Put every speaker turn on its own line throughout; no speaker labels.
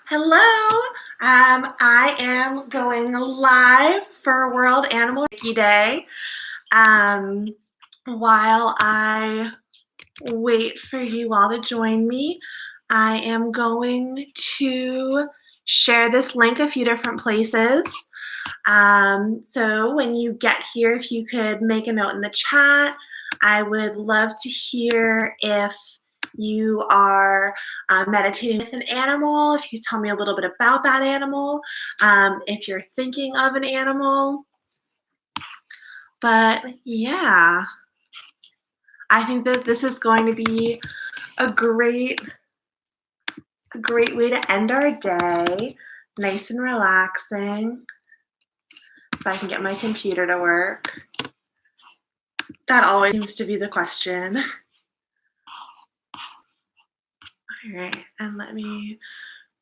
Hello. I am going live for World Animal Reiki Day. While I wait for you all to join me, I am going to share this link a few different places. So when you get here, if you could make a note in the chat, I would love to hear if you are meditating with an animal, if you tell me a little bit about that animal, if you're thinking of an animal. But yeah, I think that this is going to be a great way to end our day, nice and relaxing. If I can get my computer to work. That always seems to be the question. All right, and let me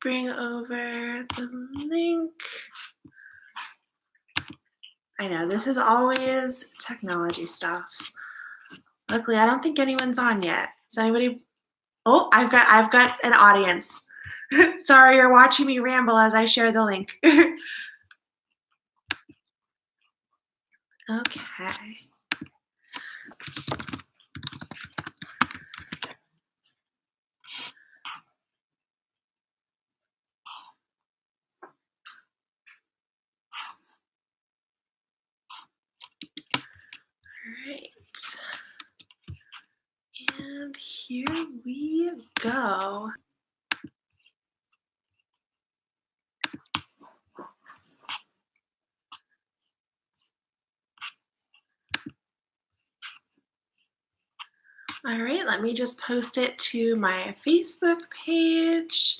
bring over the link. I know this is always technology stuff. Luckily, I don't think anyone's on yet. Is anybody? Oh, I've got an audience. Sorry, you're watching me ramble as I share the link. Okay. All right. And here we go. All right, let me just post it to my Facebook page.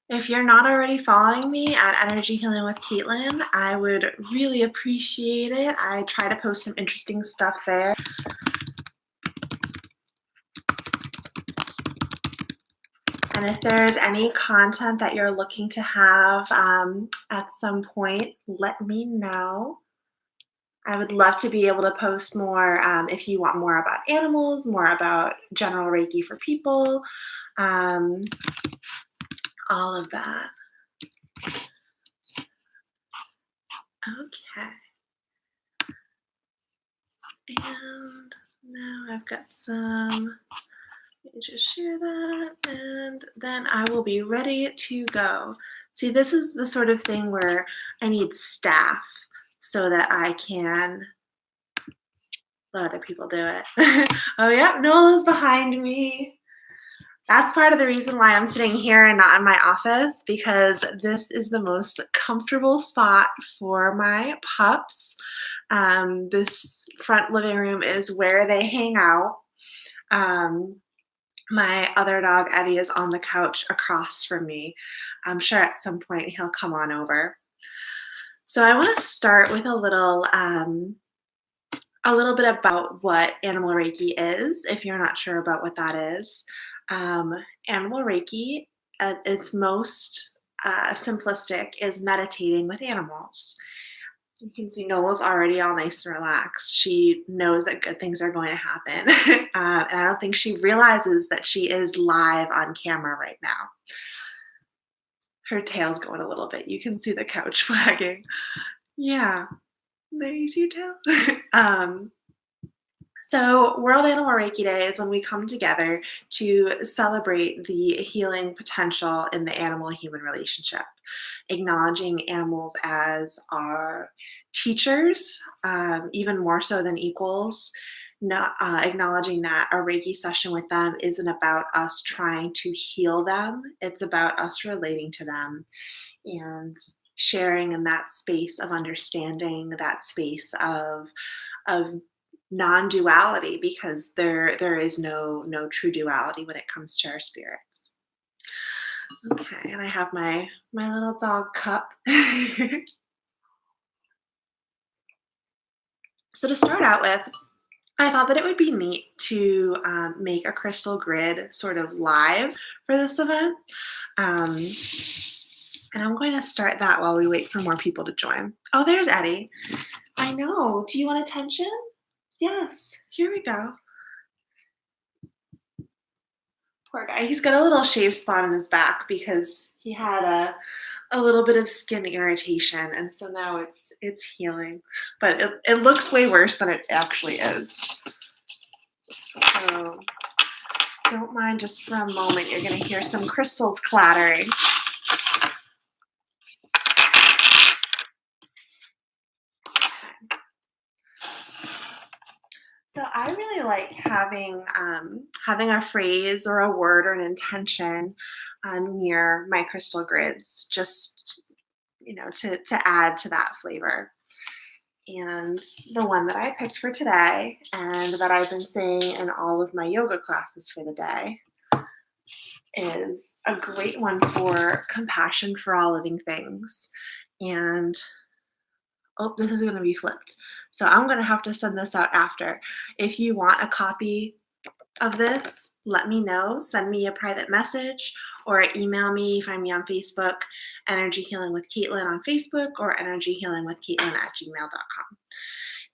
If you're not already following me at Energy Healing with Caitlin, I would really appreciate it. I try to post some interesting stuff there. And if there's any content that you're looking to have at some point, let me know. I would love to be able to post more if you want more about animals, more about general Reiki for people, all of that. Okay. And now I've got some, let me just share that, and then I will be ready to go. See, this is the sort of thing where I need staff so that I can let other people do it. Oh, yeah, Nola's behind me. That's part of the reason why I'm sitting here and not in my office, because this is the most comfortable spot for my pups. This front living room is where they hang out. My other dog, Eddie, is on the couch across from me. I'm sure at some point he'll come on over. So I want to start with a little bit about what Animal Reiki is, if you're not sure about what that is. Animal Reiki, at its most simplistic, is meditating with animals. You can see Nola's already all nice and relaxed. She knows that good things are going to happen. And I don't think she realizes that she is live on camera right now. Her tail's going a little bit. You can see the couch flagging. Yeah, there's your tail. So World Animal Reiki Day is when we come together to celebrate the healing potential in the animal-human relationship, acknowledging animals as our teachers, even more so than equals, acknowledging that a Reiki session with them isn't about us trying to heal them, it's about us relating to them and sharing in that space of understanding, that space of non-duality, because there is no true duality when it comes to our spirits. Okay, and I have my little dog cup. So to start out with, I thought that it would be neat to make a crystal grid sort of live for this event. And I'm going to start that while we wait for more people to join. Oh, there's Eddie. I know. Do you want attention? Yes, here we go. Poor guy. He's got a little shave spot on his back because he had a little bit of skin irritation, and so now it's healing. But it looks way worse than it actually is. So don't mind just for a moment. You're going to hear some crystals clattering. So I really like having a phrase or a word or an intention near my crystal grids, just to add to that flavor. And the one that I picked for today, and that I've been saying in all of my yoga classes for the day, is a great one for compassion for all living things. And oh, this is going to be flipped. So I'm going to have to send this out after. If you want a copy of this, let me know. Send me a private message or email me, find me on Facebook, Energy Healing with Caitlin on Facebook, or energyhealingwithcaitlin@gmail.com.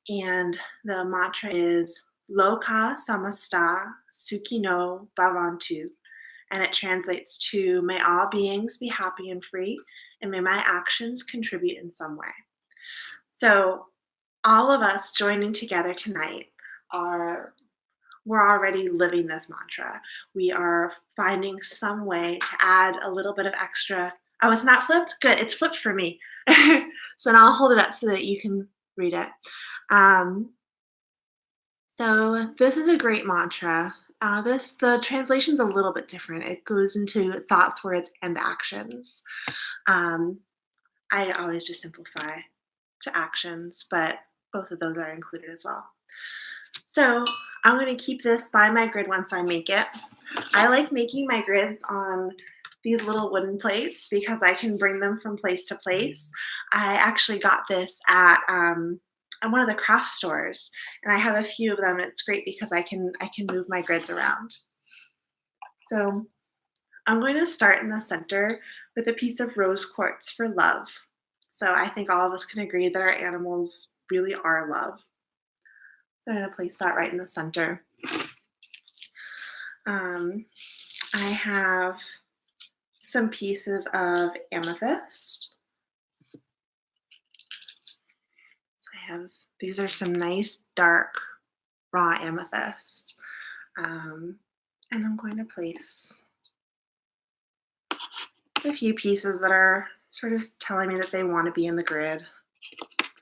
And the mantra is Loka Samasta Sukhino Bhavantu. And it translates to may all beings be happy and free, and may my actions contribute in some way. So all of us joining together tonight we're already living this mantra. We are finding some way to add a little bit of extra. Oh, it's not flipped? Good. It's flipped for me. So then I'll hold it up so that you can read it. So this is a great mantra. The translation's a little bit different. It goes into thoughts, words, and actions. I always just simplify to actions, but both of those are included as well. So I'm going to keep this by my grid once I make it. I like making my grids on these little wooden plates because I can bring them from place to place. I actually got this at one of the craft stores, and I have a few of them. It's great because I can move my grids around. So I'm going to start in the center with a piece of rose quartz for love. So I think all of us can agree that our animals really are love. So I'm going to place that right in the center. I have some pieces of amethyst. These are some nice dark raw amethyst. And I'm going to place a few pieces that are sort of telling me that they want to be in the grid.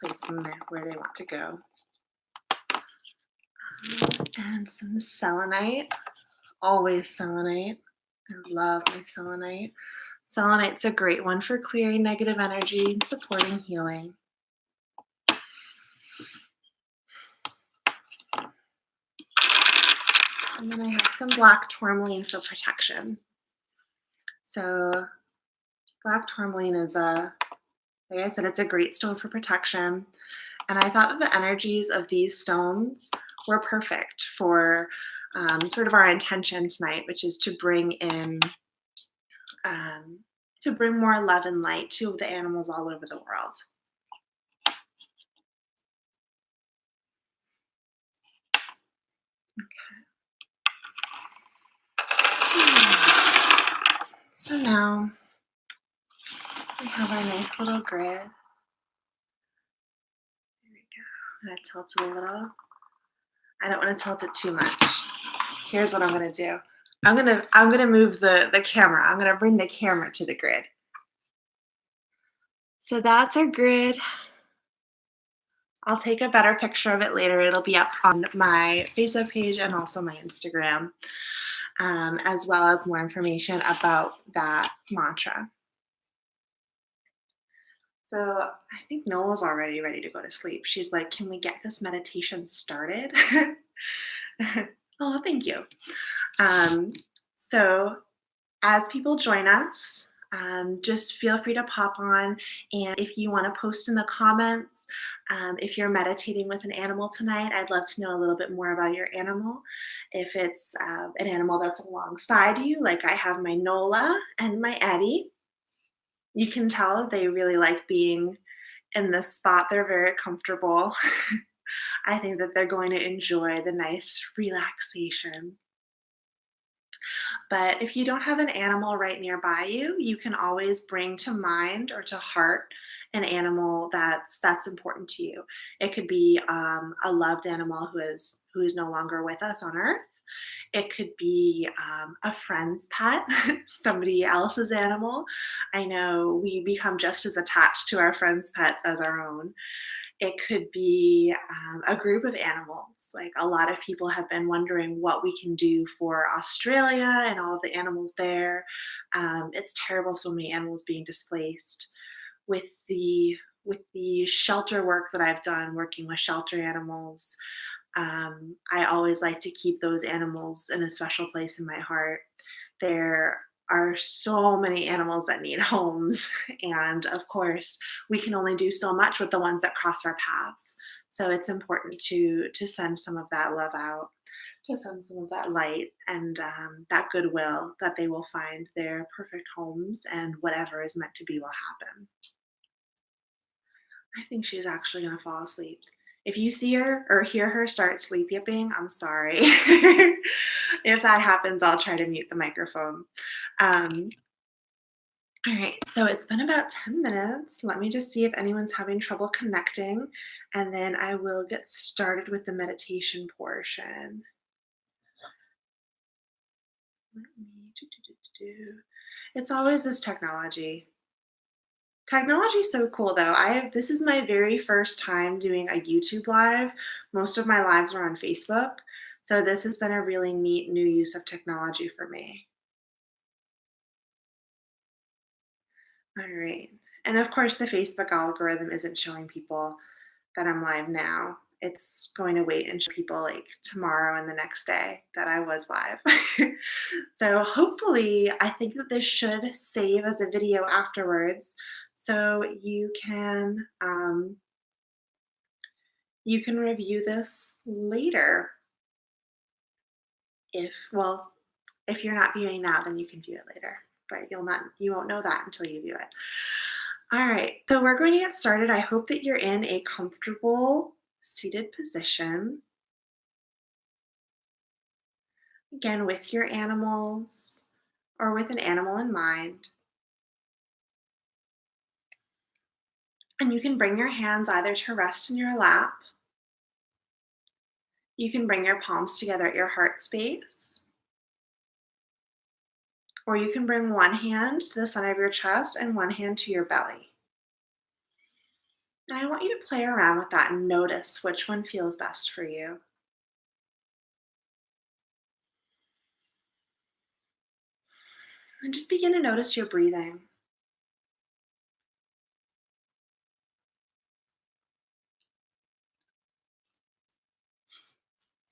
Place them there where they want to go. And some selenite. Always selenite. I love my selenite. Selenite's a great one for clearing negative energy and supporting healing. And then I have some black tourmaline for protection. So black tourmaline is like I said, it's a great stone for protection. And I thought that the energies of these stones were perfect for sort of our intention tonight, which is to bring in, to bring more love and light to the animals all over the world. So now we have our nice little grid. There we go. I'm going to tilt it a little. I don't want to tilt it too much. Here's what I'm going to do. I'm going to move the camera. I'm going to bring the camera to the grid. So that's our grid. I'll take a better picture of it later. It'll be up on my Facebook page and also my Instagram, as well as more information about that mantra. So I think Nola's already ready to go to sleep. She's like, can we get this meditation started? Oh, thank you. So as people join us, just feel free to pop on. And if you want to post in the comments, if you're meditating with an animal tonight, I'd love to know a little bit more about your animal. If it's an animal that's alongside you, like I have my Nola and my Eddie, you can tell they really like being in this spot. They're very comfortable. I think that they're going to enjoy the nice relaxation. But if you don't have an animal right nearby you, you can always bring to mind or to heart an animal that's important to you. It could be a loved animal who is no longer with us on Earth. It could be a friend's pet, somebody else's animal. I know we become just as attached to our friends' pets as our own. It could be a group of animals. Like a lot of people have been wondering what we can do for Australia and all of the animals there. It's terrible, so many animals being displaced. With the shelter work that I've done, working with shelter animals, I always like to keep those animals in a special place in my heart. There are so many animals that need homes, and of course, we can only do so much with the ones that cross our paths. So it's important to send some of that love out, to send some of that light and that goodwill that they will find their perfect homes, and whatever is meant to be will happen. I think she's actually gonna fall asleep. If you see her or hear her start sleep yipping, I'm sorry. If that happens, I'll try to mute the microphone. Um, all right, so it's been about 10 minutes. Let me just see if anyone's having trouble connecting, and then I will get started with the meditation portion. Let me do. It's always this technology. Technology is so cool though. This is my very first time doing a YouTube live. Most of my lives are on Facebook. So this has been a really neat new use of technology for me. All right. And of course, the Facebook algorithm isn't showing people that I'm live now. It's going to wait and show people like tomorrow and the next day that I was live. So hopefully, I think that this should save as a video afterwards, so you can review this later. If you're not viewing now, then you can view it later. But you won't know that until you view it. All right, so we're going to get started. I hope that you're in a comfortable seated position. Again, with your animals or with an animal in mind. And you can bring your hands either to rest in your lap. You can bring your palms together at your heart space. Or you can bring one hand to the center of your chest and one hand to your belly. And I want you to play around with that and notice which one feels best for you. And just begin to notice your breathing.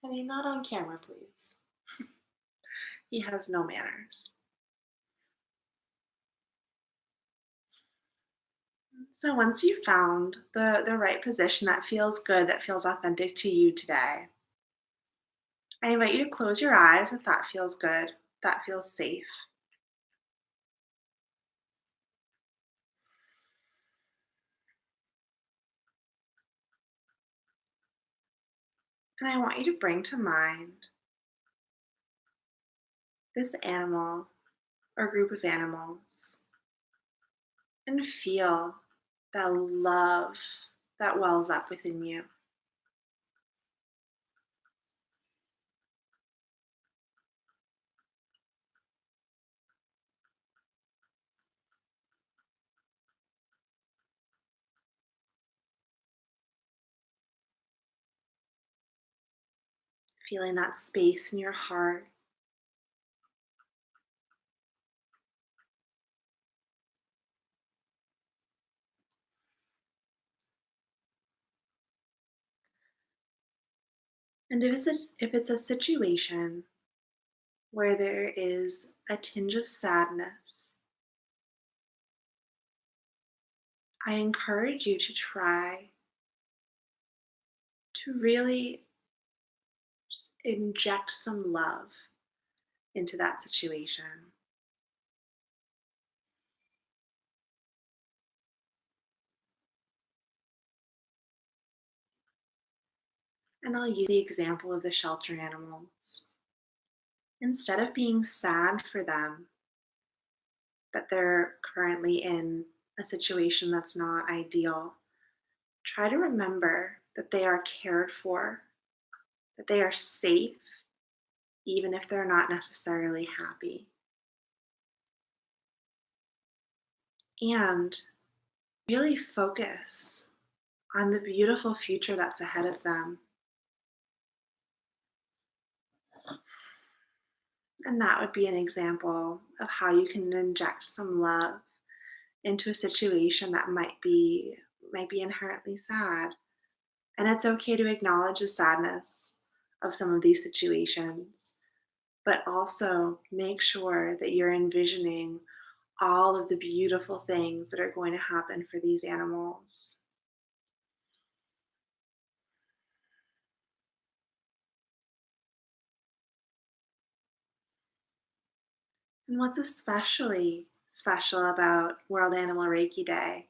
Honey, not on camera, please. He has no manners. So once you've found the right position that feels good, that feels authentic to you today, I invite you to close your eyes if that feels good, that feels safe. And I want you to bring to mind this animal or group of animals and feel that love that wells up within you. Feeling that space in your heart. And if it's a situation where there is a tinge of sadness, I encourage you to try to really just inject some love into that situation. And I'll use the example of the shelter animals. Instead of being sad for them that they're currently in a situation that's not ideal, try to remember that they are cared for, that they are safe, even if they're not necessarily happy. And really focus on the beautiful future that's ahead of them. And that would be an example of how you can inject some love into a situation that might be inherently sad. And it's okay to acknowledge the sadness of some of these situations, but also make sure that you're envisioning all of the beautiful things that are going to happen for these animals. And what's especially special about World Animal Reiki Day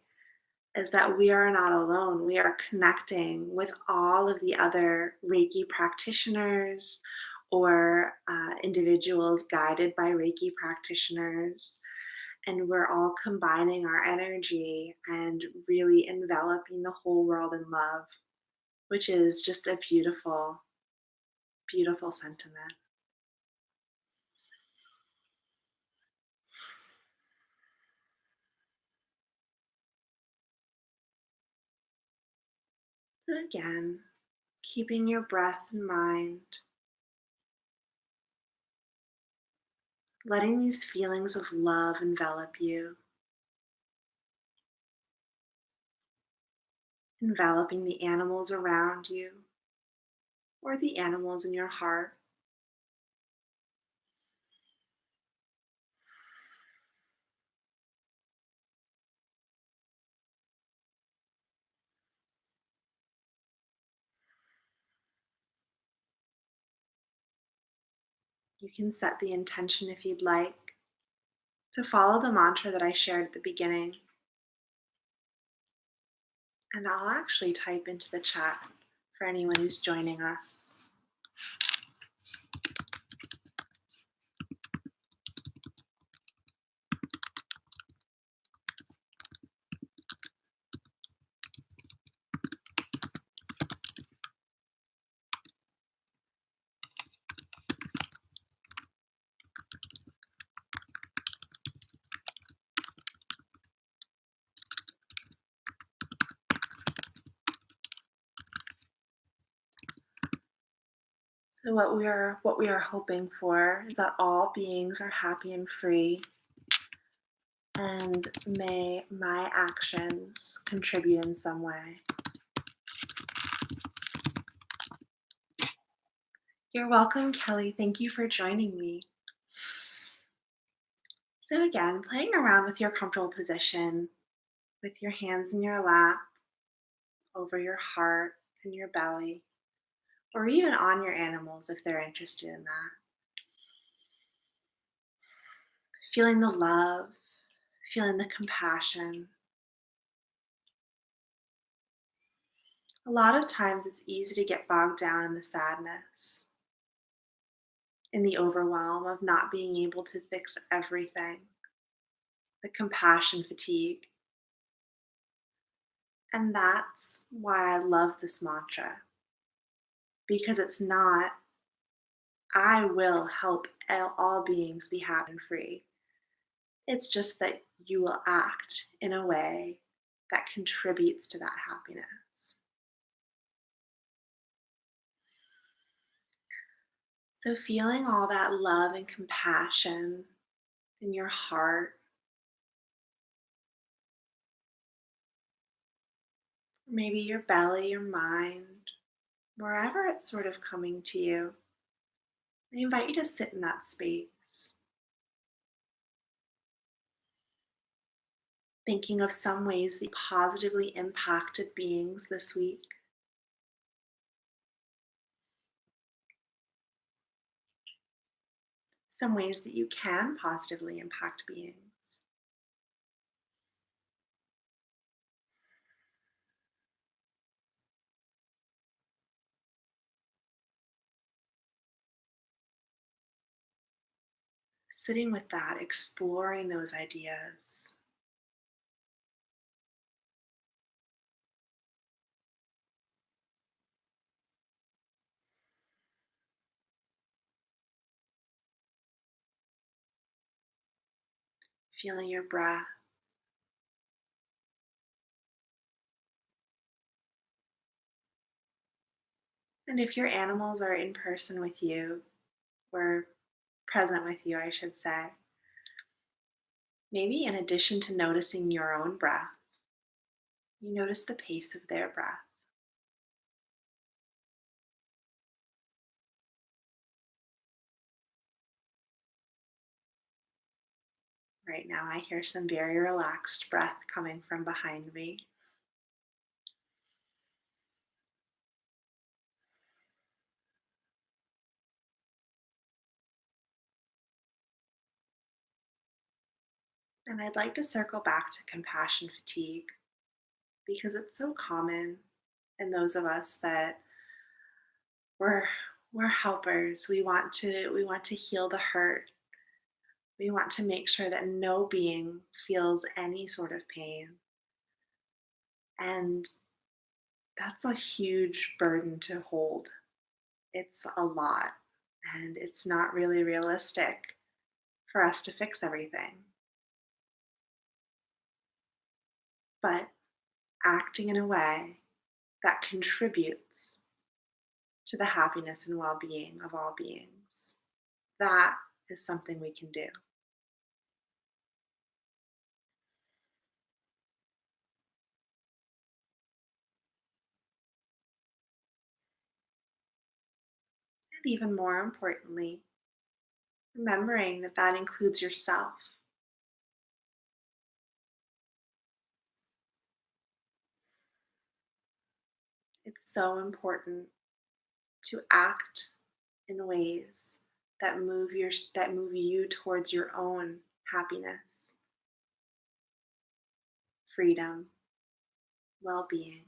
is that we are not alone. We are connecting with all of the other Reiki practitioners or individuals guided by Reiki practitioners. And we're all combining our energy and really enveloping the whole world in love, which is just a beautiful, beautiful sentiment. So, again, keeping your breath in mind, letting these feelings of love envelop you, enveloping the animals around you or the animals in your heart. You can set the intention if you'd like to follow the mantra that I shared at the beginning. And I'll actually type into the chat for anyone who's joining us. So what we are hoping for is that all beings are happy and free, and may my actions contribute in some way. You're welcome, Kelly. Thank you for joining me. So again, playing around with your comfortable position with your hands in your lap, over your heart and your belly, or even on your animals if they're interested in that. Feeling the love, feeling the compassion. A lot of times it's easy to get bogged down in the sadness, in the overwhelm of not being able to fix everything, the compassion fatigue. And that's why I love this mantra, because it's not, I will help all beings be happy and free. It's just that you will act in a way that contributes to that happiness. So, feeling all that love and compassion in your heart, maybe your belly, your mind, wherever it's sort of coming to you, I invite you to sit in that space, thinking of some ways that you positively impacted beings this week, some ways that you can positively impact beings. sitting with that, exploring those ideas, feeling your breath. And if your animals are in person with you, or present with you, I should say, maybe in addition to noticing your own breath, you notice the pace of their breath. Right now, I hear some very relaxed breath coming from behind me. And I'd like to circle back to compassion fatigue because it's so common in those of us that we're we're helpers. We want to heal the hurt. We want to make sure that no being feels any sort of pain. And that's a huge burden to hold. It's a lot, and it's not really realistic for us to fix everything. But acting in a way that contributes to the happiness and well being of all beings, that is something we can do. And even more importantly, remembering that that includes yourself. It's so important to act in ways that move you towards your own happiness, freedom, well-being.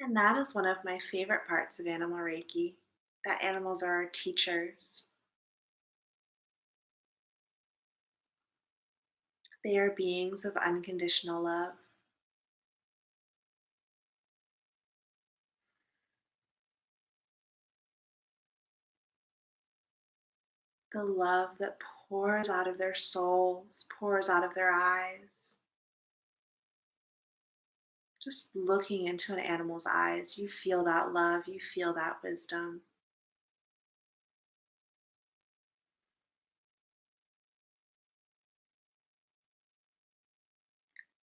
And that is one of my favorite parts of animal Reiki, that animals are our teachers. They are beings of unconditional love, the love that pours out of their souls, pours out of their eyes. Just looking into an animal's eyes, you feel that love, you feel that wisdom.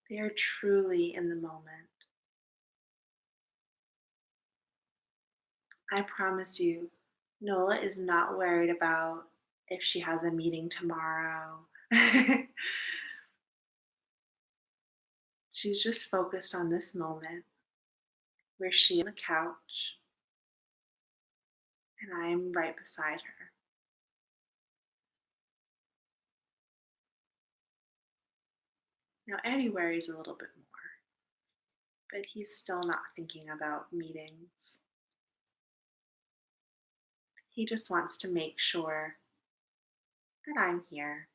They are truly in the moment. I promise you, Nola is not worried about if she has a meeting tomorrow. She's just focused on this moment where she on the couch and I'm right beside her. Now, Eddie worries a little bit more, but he's still not thinking about meetings. He just wants to make sure that I'm here,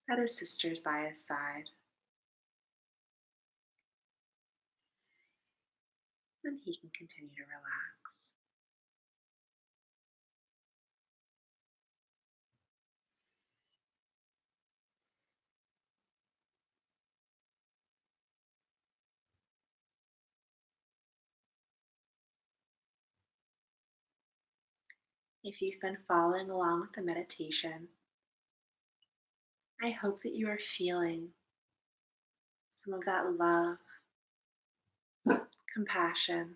that his sister's by his side, then he can continue to relax. If you've been following along with the meditation, I hope that you are feeling some of that love, compassion.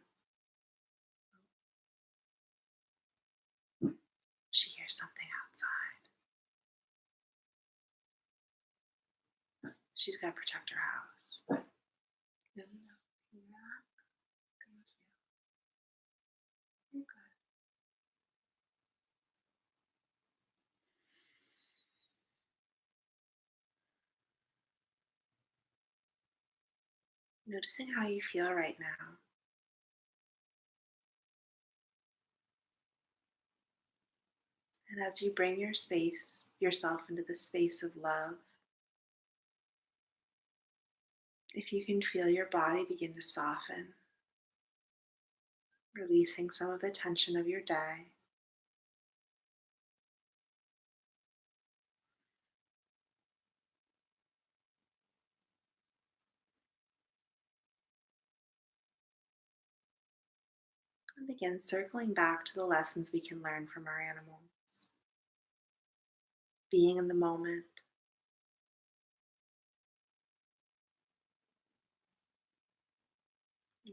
She hears something outside. She's got to protect her house. No, no, no. Can you relax? Thank you. You're good. noticing how you feel right now. And as you bring yourself into the space of love, if you can feel your body begin to soften, releasing some of the tension of your day, and begin circling back to the lessons we can learn from our animals. Being in the moment,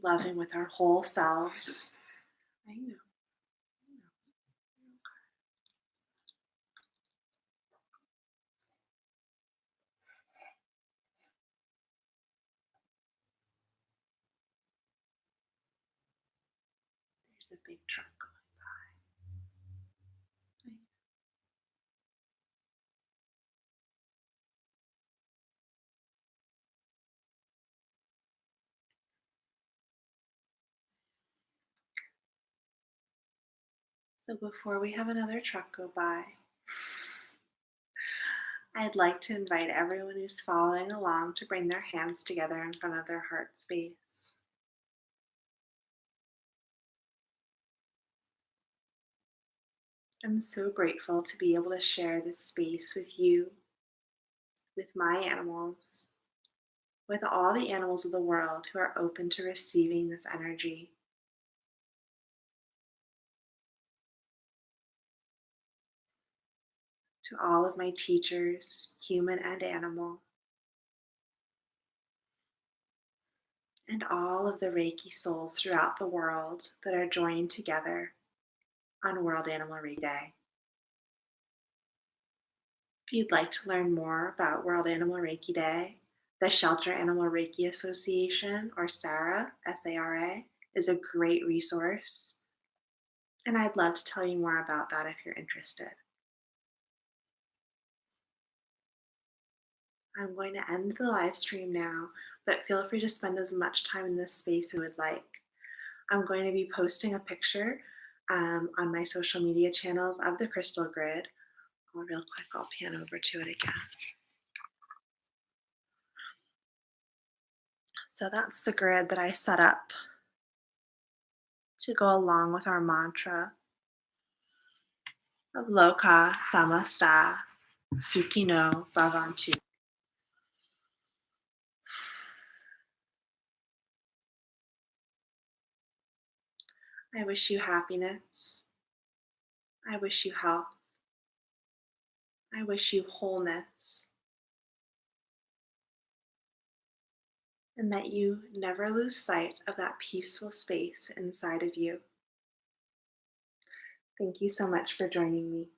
loving with our whole selves. I know. I know. There's a big truck going by. So before we have another truck go by, I'd like to invite everyone who's following along to bring their hands together in front of their heart space. I'm so grateful to be able to share this space with you, with my animals, with all the animals of the world who are open to receiving this energy. To all of my teachers, human and animal, and all of the Reiki souls throughout the world that are joining together on World Animal Reiki Day. If you'd like to learn more about World Animal Reiki Day, the Shelter Animal Reiki Association, or SARA, SARA, is a great resource. And I'd love to tell you more about that if you're interested. I'm going to end the live stream now, but feel free to spend as much time in this space as you would like. I'm going to be posting a picture on my social media channels of the crystal grid. Real quick, I'll pan over to it again. So that's the grid that I set up to go along with our mantra of Loka Samasta Sukhino Bhavantu. I wish you happiness. I wish you health. I wish you wholeness. And that you never lose sight of that peaceful space inside of you. Thank you so much for joining me.